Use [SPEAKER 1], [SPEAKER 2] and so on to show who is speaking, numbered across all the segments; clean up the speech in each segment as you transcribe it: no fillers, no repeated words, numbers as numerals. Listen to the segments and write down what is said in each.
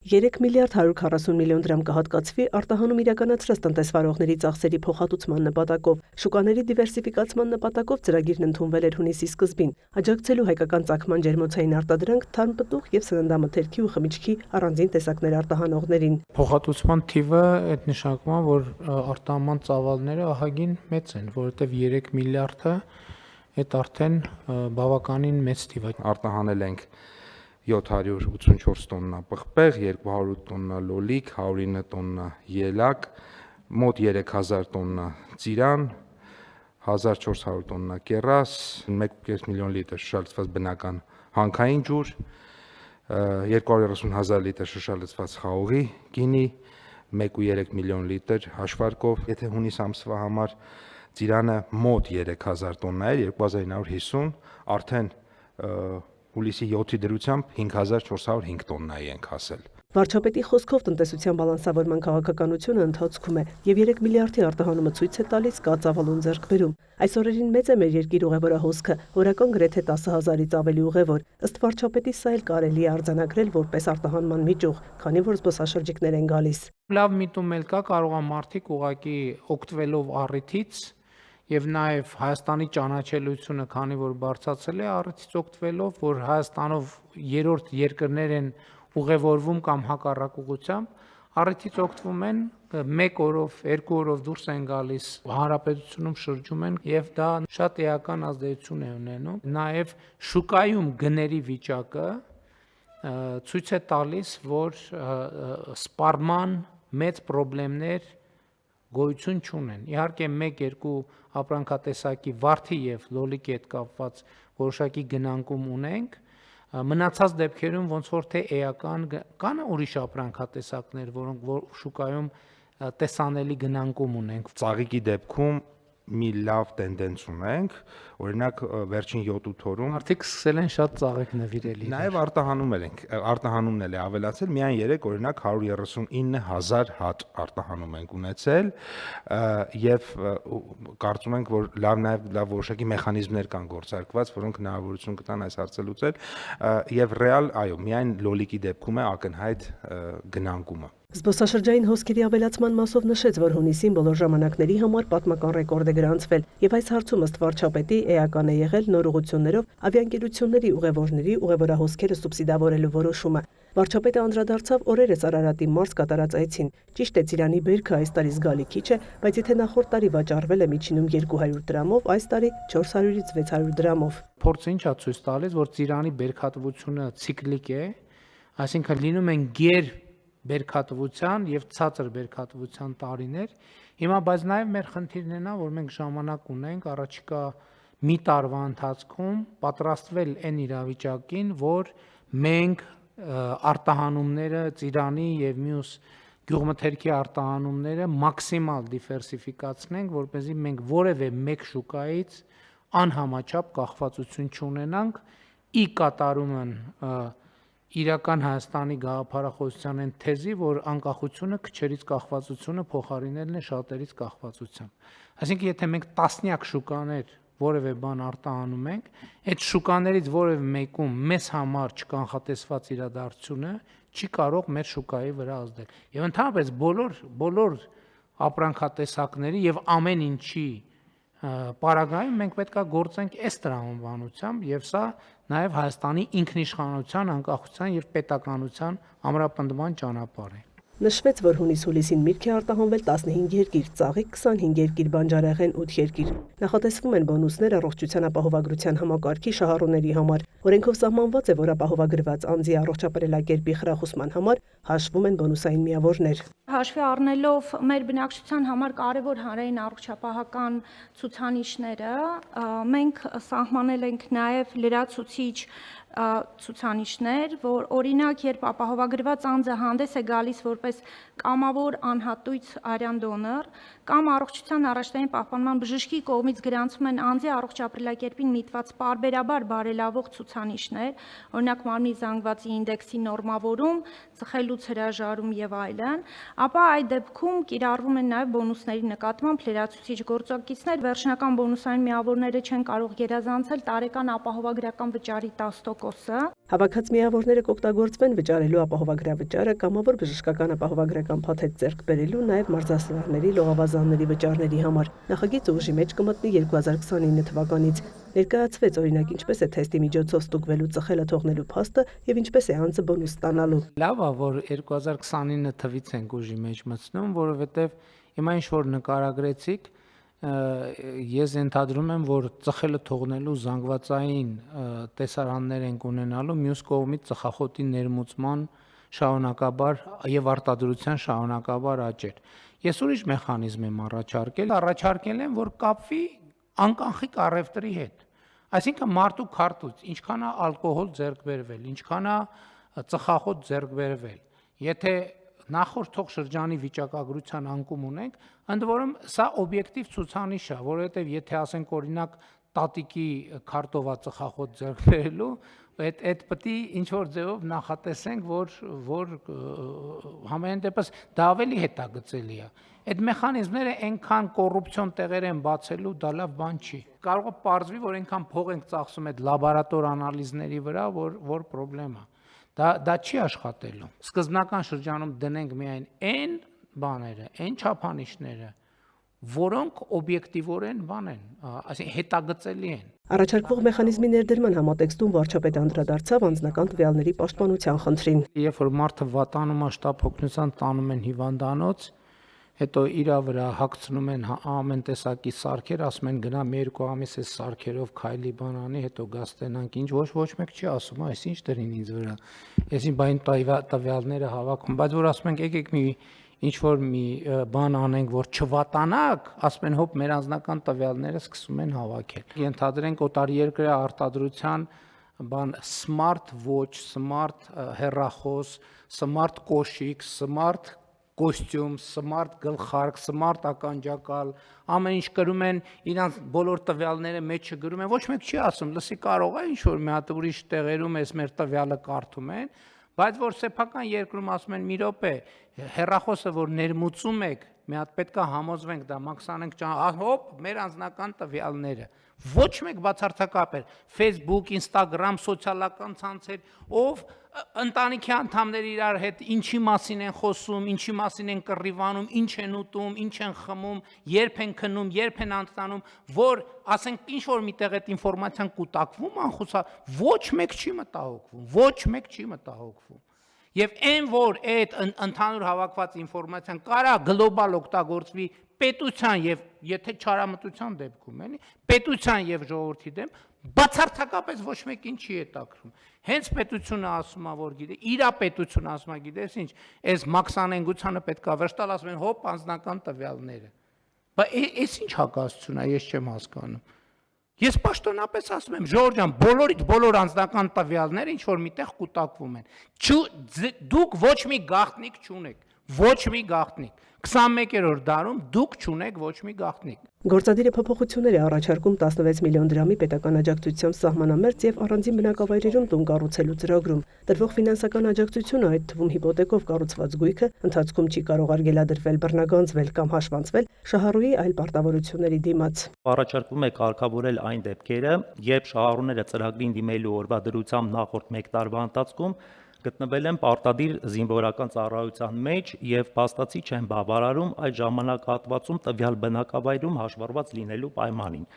[SPEAKER 1] 3 միլիարդ 140 միլիոն դրամ կհատկացվի արտահանում իրականացրած տնտեսվարողների ծախսերի փոխհատուցման նպատակով։ Շուկաների դիվերսիֆիկացման նպատակով ծրագիրն ընդունվել էր հունիսի սկզբին, աջակցելու հայկական ծագման ջերմոցային արտադրանք, թարմպտուղ եւ սննդամթերքի ու խմիչքի առանձին տեսակներ արտահանողներին։
[SPEAKER 2] Փոխհատուցման թիվը այդ նշանակում է, որ արտահանման ծավալները ահագին մեծ են, որովհետեւ 3 միլիարդը այդ արդեն բավականին մեծ թիվ է։
[SPEAKER 3] Արտահանել ենք 784 տոննա պղպեղ, 200 տոննա լոլիկ, 109 տոննա ելակ, մոտ 3000 տոննա ծիրան, 1400 տոննա կեռաս, 1.5 միլիոն լիտր շշալցված բնական հանքային ջուր, 230,000 լիտր շշալցված խաղողի գինի, 1.3 միլիոն լիտր հաշվարկով, եթե հունիս ամսվա համար ծիրանը մոտ 3000 տոննա էր, 2950, արդեն հուլիսի 7-ի դրությամբ 5405 տոննայի ենք հասել։
[SPEAKER 1] Վարչապետի խոսքով տնտեսության բալանսավորման քաղաքականությունը ընթացքում է եւ 3 միլիարդի արտահանումը ցույց է տալիս կա ծավալուն ձեռքբերում։ Այս օրերին մեծ է մեր երկիր ուղևորահոսքը, օրական գրեթե 10,000-ից ավելի ուղևոր։ Ըստ վարչապետի սա էլ կարելի է արձանագրել որպես արտահանման միջուղ, քանի որ զբոսաշրջիկներ են գալիս։
[SPEAKER 2] Լավ միտում էլ կա, կարող է մարդիկ ուղղակի օգտվելով առիթից եւ նաեւ Հայաստանի ճանաչելիությունը, քանի որ բարձրացել է առիթից օգտվելով, որ Հայաստանով երրորդ երկրներ են ուղևորվում կամ հակառակ ուղղությամբ, առիթից օգտվում են, 1 օրով, 2 օրով դուրս են գալիս, հանրապետությունում շրջում են եւ դա շատ էական ազդեցություն է ունենում։ Նաեւ շուկայում գների վիճակը ցույց է տալիս, որ սպառման մեծ խնդիրներ գոյություն չունեն։ Իհարկե 1-2 ապրանքատեսակի վարդի եւ լոլիկի հետ կապված որոշակի գնանկում ունենք, մնացած դեպքերում ոնց որ թե էական կան ուրիշ ապրանքատեսակներ, որոնք շուկայում տեսանելի գնանկում ունենք։
[SPEAKER 3] Ծաղիկի դեպքում մի լավ տենդենս ունենք, օրինակ վերջին 7-8 օրում
[SPEAKER 2] Արդյոք սկսել են շատ ծաղիկ նվիրել։
[SPEAKER 3] Նաև արտահանումն էլ է ավելացել, միայն 3 օրինակ 139,000 հատ արտահանում ենք ունեցել եւ կարծում ենք, որ լավ որոշակի մեխանիզմներ կան գործարկված, որոնք հնարավորություն կտան այս հարցը լուծել եւ ռեալ, այո, միայն լոլիկի դեպքում է ակնհայտ գնանկումը։
[SPEAKER 1] Զբոսաշրջային հոսքերի ավելացման մասով նշեց, որ հունիսին բոլոր ժամանակների համար պատմական ռեկորդ է գրանցվել եւ այս հարցում ըստ վարչապետի էական է եղել նոր ուղղություններով ավիաընկերությունների ուղևորների ուղևորահոսքերը սուբսիդավորելու որոշումը։ Վարչապետը անդրադարձավ օրերս Արարատի մարզ կատարած այցին։ Ճիշտ է, ծիրանի բերքը այս տարի զգալի քիչ է, բայց եթե նախորդ տարի վաճառվել է միջինում 200 դրամով, այս տարի 400-ից 600 դրամով։
[SPEAKER 2] Փորձը ինչ է ցույց տալիս, որ ծիրանի բերքատվությունը ցիկլիկ է, այսինքն լինում են գեր բերքատվության եւ ցածր բերքատվության տարիներ։ Հիմա բայց նաեւ մեր խնդիրն է նա, որ մենք ժամանակ ունենք առաջիկա մի տարվա ընթացքում պատրաստվել այն իրավիճակին, որ մենք արտահանումները ծիրանի եւ մյուս գյուղմթերքի արտահանումները մաքսիմալ դիվերսիֆիկացնենք, որպեսզի մենք որևէ մեկ շուկայից անհամաչափ կախվածություն չունենանք, ի կատարումն իրական Հայաստանի գաղափարախոսության են թեզի, որ անկախությունը քչերից կախվածությունը փոխարինելն է շատերից կախվածությամբ։ Այսինքն, եթե մենք տասնյակ շուկաներ որևէ բան արտահանում ենք, այդ շուկաներից որևէ մեկում մեզ համար չկանխատեսված իրադարձությունը չի կարող մեր շուկայի վրա ազդել։ Եվ ընդհանրապես բոլոր ապրանքատեսակների եւ ամեն ինչի պարագայում մենք պետք է գործենք այս տրամաբանությամբ եւ սա նաեւ Հայաստանի ինքնիշխանության, անկախության եւ պետականության ամրապնդման ճանապարհ է։
[SPEAKER 1] Նշվեց, որ հունիս-հուլիսին միրգ է արտահանվել 15 երկիր, ծաղիկ 25 երկիր, բանջարեղեն 8 երկիր։ Նախատեսվում են բոնուսներ առողջության ապահովագրության համակարգի շահառուների համար։ Օրենքով սահմանված է, որ ապահովագրված անձի առողջապարելակերպի խրախուսման համար հաշվում են բոնուսային միավորներ։
[SPEAKER 4] Հաշվի առնելով մեր բնակչության համար կարևոր հանրային առողջապահական ցուցանիշները, մենք սահմանել ենք նաև լրացուցիչ ցուցանիշներ, որ օրինակ, երբ ապահովագրված անձը հանդես է գալիս որպես կամավոր անհատույց արյան դոնոր կամ առողջության առաջնային պահպանման բժշկի կողմից գրանցվում են անձի առողջապրելակերպին միտված պարբերաբար բարելավող ցուցանիշներ, օրինակ մարմնի զանգվածի ինդեքսի նորմավորում, ծխելուց հրաժարում եւ այլն, ապա այդ դեպքում կիրառվում են նաեւ բոնուսների նկատմամբ լրացուցիչ գործակիցներ, վերջնական բոնուսային միավորները չեն կարող գերազանցել տարեկան ապահովագրական վճարի 10%, հարկոսը։
[SPEAKER 1] Հավաքած միավորները կօգտագործվեն վճարելու ապահովագրավճարը, կամավոր բժշկական ապահովագրական փաթեթ ձեռք բերելու, նաև մարզասրահների, լողավազանների վճարների համար։ Նախագիծը ուժի մեջ կմտնի 2029 թվականից։ Ներկայացվեց օրինակ ինչպես է թեստի միջոցով ստուգվելու ծխելը թողնելու փաստը եւ ինչպես է անձը բոնուս ստանալու։
[SPEAKER 2] Լավ է, որ 2029 թվից ենք ուժի մեջ մտնում, որովհետեւ հիմա ինչ որ նկարագրեցիք, ես ենթադրում եմ, որ ծխելը թողնելու զանգվածային տեսարաններ են ունենալու, մյուս կողմից ծխախոտի ներմուծման շարունակաբար եւ արտադրության շարունակաբար աճեր։ Ես ուրիշ մեխանիզմ եմ առաջարկել եմ, որ կապվի անկանխիկ առևտրի հետ։ Այսինքն մարդու քարտուց ինչքան է ալկոհոլ ձեռք բերվել, ինչքան է ծխախոտ ձեռք բերվել։ Եթե նախորդող շրջանի վիճակագրության անկում ունենք, ընդ որում սա օբյեկտիվ ցուցանիշ է, որովհետև եթե ասենք օրինակ տատիկի քարտով է ծխախոտ ձեռք բերելու, այդ պետք է ինչ որ ձևով նախատեսենք, որ համենայն դեպս դա ավելի հետագծելի է։ Այդ մեխանիզմները այնքան կոռուպցիոն տեղեր են բացելու, դա լավ բան չի։ Կարող է պարզվի, որ այնքան փող ենք ծախսում այդ լաբորատոր անալիզների վրա, որ խնդրեմ է։ Դա չի աշխատելու։ Սկզբնական շրջանում դնենք միայն այն բաները, այն չափանիշները, որոնք օբյեկտիվորեն բան են, այսինքն հետագծելի են։
[SPEAKER 1] Առաջարկվող մեխանիզմի ներդրման համատեքստում վարչապետը անդրադարձավ անձնական տվյալների պաշտպանության խնդրին։
[SPEAKER 2] Երբ որ մարդը վատանում է շտապ օգնության տանում են հիվանդանոց, հետո իրա վրա հագցնում են ամեն տեսակի սարքեր, ասում են գնա 2 ամիս այս սարքերով քայլի բանանի, հետո գաստենանք, ինչ ոչ մեկ չի ասում, այս ինչ դրին ինձ վրա։ Այսին բայն տվյալները հավաքում, բայց որ ասում ենք եկեք մի ինչ որ մի բան անենք, որ չվատանակ, ասում են հոп մեր անձնական տվյալները սկսում են հավաքել։ Ենթադրենք օտարերկրյա արտադրության բան smart watch, smart հեռախոս, smart կոշիկ, smart կոստյում, smart գլխարկ, smart ականջակալ, ամեն ինչ գրում են, իրանց բոլոր տվյալները մեջը գրում են, ոչ մեկ չի ասում, լսի կարող է ինչ որ մի հատ ուրիշ տեղերում էս մեր տվյալը կարդում են, բայց որ սեփական երկրում ասում են մի րոպե, հեռախոսը որ ներմուծում եք, մի հատ պետքա համոզվենք դա մաքսանենք, հոպ, մեր անձնական տվյալները։ Ոչ մեկ բացարձակապ էր Facebook, Instagram, սոցիալական ցանցեր, ով ընտանիքի անդամները իրար հետ ինչի մասին են խոսում, ինչի մասին են կռիվանում, ինչ են ուտում, ինչ են խմում, երբ են քնում, երբ են անցնում, որ ասենք ինչ որ միտեղ այդ ինֆորմացիան կուտակվում անխուսա, ոչ մեկ չի մտահոգվում, ոչ մեկ չի մտահոգվում։ Եվ այն որ այդ ընդհանուր հավաքված ինֆորմացիան կարա գլոբալ օգտագործվի պետության եւ եթե չարամտության դեպքում էլի պետության եւ ժողովրդի դեմ բացարձակապես ոչ մեկին չի հետաքրում։ Հենց պետությունը ասում է որ գիտե, իրա պետությունը ասում է գիտես ինչ, այս մաքսանենգությանը պետքա վշտալ, ասում են հոպ անձնական տվյալները։ Բայց այս ինչ հակասություն է, ես չեմ հասկանում։ Ես պաշտոնապես ասում եմ, Ժորժ ջան, բոլորիդ բոլոր անձնական տվյալները ինչ որ միտեղ կուտակվում են։ Դուք ոչ մի գաղտնիք չունեք, ոչ մի գաղտնիք։ 21-րդ դարում դուք չունեք ոչ մի գաղտնիք։
[SPEAKER 1] Գործադիրը փոփոխություններ է առաջարկում 16 միլիոն դրամի պետական աջակցությամբ սահմանամերձ եւ առանձին բնակավայրերում տուն կառուցելու ծրագրում։ Տրվող ֆինանսական աջակցությունը, այդ թվում հիպոթեկով կառուցված գույքը, ընթացքում չի կարող արգելադրվել, բռնագանձվել կամ հաշվանցվել շահառուի այլ պարտավորությունների դիմաց։
[SPEAKER 5] Առաջարկվում է կարգավորել այն դեպքերը, երբ շահառուները ծրագրին դիմելու օրվա դրությամբ նախորդ 1 տարվա ընթացքում գտնվել են պարտադիր զինվորական ծառայության մեջ եւ փաստացի չեն բավարարում այդ ժամանակահատվածում տվյալ բնակավայրում հաշվառված լինելու պայմանին։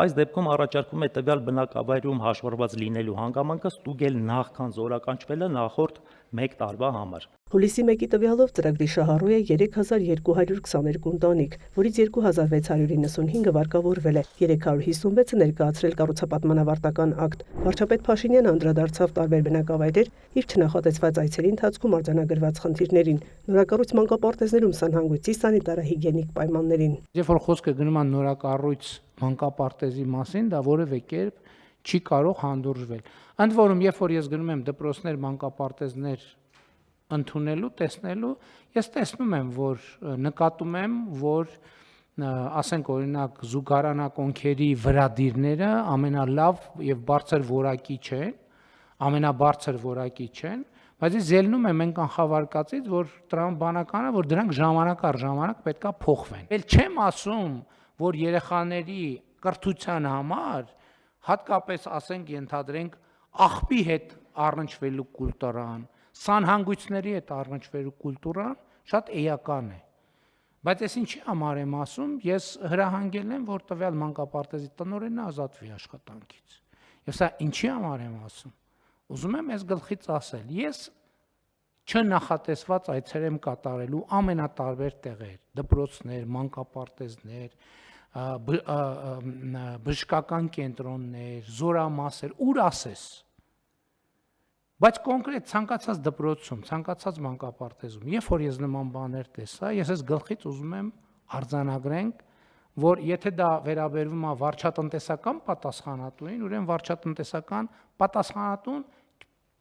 [SPEAKER 5] Այս դեպքում առաջարկում է տվյալ բնակավայրում հաշվառված լինելու հանգամանքը ստուգել նախքան զորականչվելը նախորդ 1 տարվա համար։
[SPEAKER 1] Հուլիսի 1-ի տվյալով ծրագրի շահառու է 3222 ընտանիք, որից 2695-ը վարկավորվել է, 356-ը ներկայացրել կառուցապատման ավարտական ակտ։ Վարչապետ Փաշինյանը անդրադարձավ տարբեր բնակավայրեր իր չնախատեսված այցերի ընթացքում արձանագրված խնդիրներին, նորակառույց մանկապարտեզներում սանհանգույցի սանիտարահիգիենիկ պայմաններին։
[SPEAKER 2] Երբ որ խոսքը գնում է նորակառույց մանկապարտեզի մասին, դա որևէ կերպ չի կարող հանդուրժվել։ Ընդ որում, երբ որ ես գնում եմ դպրոցներ, մանկապարտեզներ ընդունելու, տեսնելու, ես տեսնում եմ, որ նկատում եմ, որ ասենք օրինակ զուգարանակոնքերի վրադիրները ամենալավ եւ բարձր որակի չեն, ամենաբարձր որակի չեն, բայց ես ելնում եմ այն կանխավարկածից, որ տրամաբանականը, որ դրանք ժամանակ առ ժամանակ պետքա փոխվեն։ Էլ չեմ ասում, որ երեխաների կրթության համար հատկապես ասենք ենթադրենք աղբի հետ առնչվելու կուլտուրան, սանհանգույցների հետ առնչվելու կուլտուրան շատ էական է։ Բայց ես ինչի համար եմ ասում, ես հրահանգել եմ, որ տվյալ մանկապարտեզի տնօրենը ազատվի աշխատանքից։ Եվ սա ինչի համար եմ ասում։ Ուզում եմ այս գլխից ասել, ես չնախատեսված այցեր եմ կատարելու ամենատարբեր տեղեր, դպրոցներ, մանկապարտեզներ, բժշկական կենտրոններ, զորամասեր, ուր ասես։ Բայց կոնկրետ ցանկացած դպրոցում, ցանկացած մանկապարտեզում, երբ որ ես նման բաներ տեսա, ես այս գլխից ուզում եմ արձանագրենք, որ եթե դա վերաբերվում է վարչատնտեսական պատասխանատուին, ուրեմն վարչատնտեսական պատասխանատուն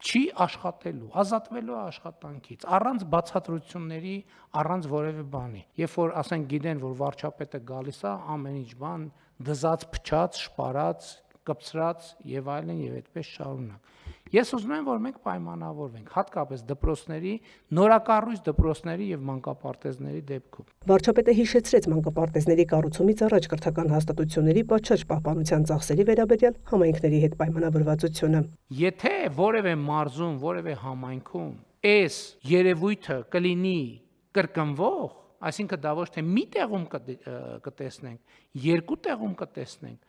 [SPEAKER 2] չի աշխատելու, ազատվելու է աշխատանքից, առանց բացատրությունների, առանց որևէ բանի։ Երբ որ ասենք գիտեն, որ վարչապետը գալիս է, ամեն ինչ բան դզած, փչած, շպարած, կպցրած եւ այլն եւ այդպես շարունակ։ Ես ուզում եմ, որ մենք պայմանավորվենք, հատկապես դպրոցների, նորակառույց դպրոցների եւ մանկապարտեզների դեպքում։
[SPEAKER 1] Վարչապետը հիշեցրեց մանկապարտեզների կառուցումից առաջ կրթական հաստատությունների պատշաճ պահպանության ծախսերի վերաբերյալ համայնքների հետ պայմանավորվածությունը։
[SPEAKER 2] Եթե որևէ մարզում, որևէ համայնքում այս երևույթը կլինի կրկնվող, այսինքն դա ոչ թե մի տեղում կտեսնենք, երկու տեղում կտեսնենք,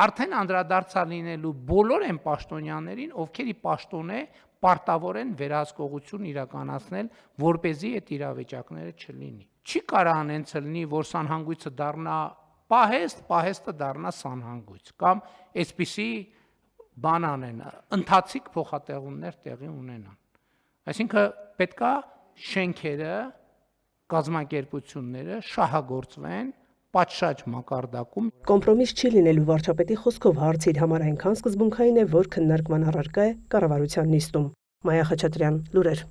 [SPEAKER 2] արդեն անդրադարձա լինելու բոլոր այն պաշտոնյաներին, ովքերի պաշտոն է պարտավոր են վերահսկողություն իրականացնել, որպեսզի այդ իրավիճակները չլինի։ Չի կարող անենց լինի, որ սանհանգույցը դառնա պահեստ, պահեստը դառնա սանհանգույց, կամ այսպիսի բան անեն, ընթացիկ փոխատեղումներ տեղի ունենան։ Այսինքն պետքա շենքերը, կազմակերպությունները շահագործվեն պատշաճ մակարդակում։
[SPEAKER 1] Կոմպրոմիս չի լինելու վարչապետի խոսքով հարցը իր համար այնքան սկզբունքային է, որ քննարկման առարկա է կառավարության նիստում։ Մայա Խաչատրյան, լուրեր։